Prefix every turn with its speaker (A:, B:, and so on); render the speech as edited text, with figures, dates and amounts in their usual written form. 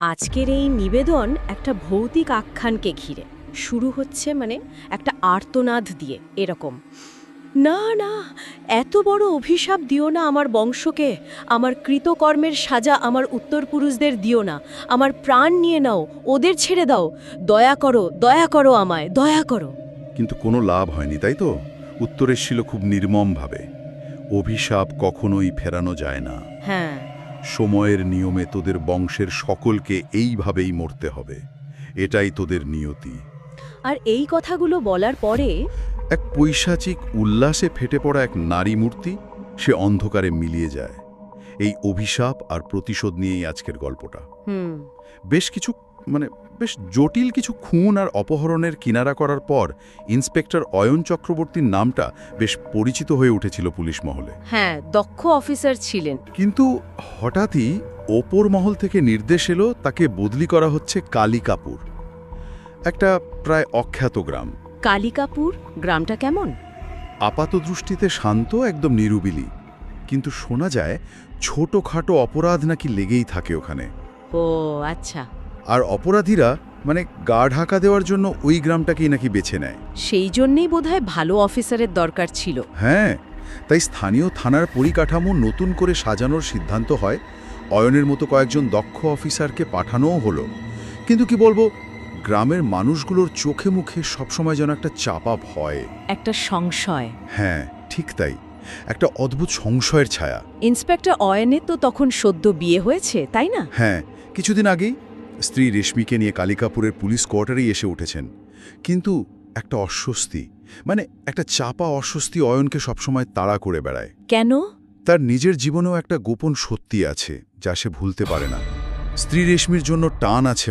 A: আজকের এই নিবেদন একটা ভৌতিক আখ্যানকে ঘিরে শুরু হচ্ছে, একটা আর্তনাদ দিয়ে এরকম, না না, এত বড় অভিশাপ দিও না আমার বংশকে, আমার কৃতকর্মের সাজা আমার উত্তরপুরুষদের দিও না, আমার প্রাণ নিয়ে নাও, ওদের ছেড়ে দাও, দয়া করো আমায়, দয়া করো।
B: কিন্তু কোনো লাভ হয়নি, তাই তো? উত্তর এসেছিল খুব নির্মমভাবে। অভিশাপ কখনোই ফেরানো যায় না।
A: হ্যাঁ,
B: সময়ের নিয়মে তোদের বংশের সকলকে এইভাবেই মরতে হবে, এটাই তোদের নিয়তি।
A: আর এই কথাগুলো বলার পরে
B: এক পৈশাচিক উল্লাসে ফেটে পড়া এক নারী মূর্তি সে অন্ধকারে মিলিয়ে যায়। এই অভিশাপ আর প্রতিশোধ নিয়েই আজকের গল্পটা। বেশ জটিল কিছু খুন আর অপহরণের কিনারা করার পর ইন্সপেক্টর অয়ন চক্রবর্তীর নামটা বেশ পরিচিত হয়ে উঠেছিল পুলিশ মহলে।
A: হ্যাঁ, দক্ষ অফিসার ছিলেন।
B: কিন্তু হঠাৎই ওপর মহল থেকে নির্দেশ এলো তাকে বদলি করা হচ্ছে কালিকাপুর, একটা প্রায় অখ্যাত গ্রাম।
A: কালিকাপুর গ্রামটা কেমন?
B: আপাত দৃষ্টিতে শান্ত, একদম নিরিবিলি, কিন্তু শোনা যায় ছোটখাটো অপরাধ নাকি লেগেই থাকে ওখানে।
A: ও আচ্ছা,
B: আর অপরাধীরা গা ঢাকা দেওয়ার জন্য ওই গ্রামটাকেই নাকি বেছে নেয়।
A: সেই জন্যেই বোধহয় ভালো অফিসারের দরকার ছিল।
B: হ্যাঁ, তাই স্থানীয় থানার পরিকাঠামো নতুন করে সাজানোর সিদ্ধান্ত হয়। অয়নের মতো কয়েকজন দক্ষ অফিসারকে পাঠানোও হলো। কিন্তু কি বলবো, গ্রামের মানুষগুলোর চোখে মুখে সবসময় যেন একটা চাপা ভয়,
A: একটা সংশয়।
B: হ্যাঁ ঠিক তাই, একটা অদ্ভুত সংশয়ের ছায়া।
A: ইন্সপেক্টর অয়নের তো তখন সদ্য বিয়ে হয়েছে, তাই না?
B: হ্যাঁ, কিছুদিন আগেই স্ত্রী রেশমিকে নিয়ে কালিকাপুরের পুলিশ কোয়ার্টারেই এসে উঠেছেন। কিন্তু একটা অস্বস্তি, একটা চাপা অস্বস্তি অয়নকে সবসময় তাড়া করে বেড়ায়।
A: কেন?
B: তার নিজের জীবনেও একটা গোপন সত্যি আছে যা সে ভুলতে পারে না। স্ত্রী রেশমির জন্য টান আছে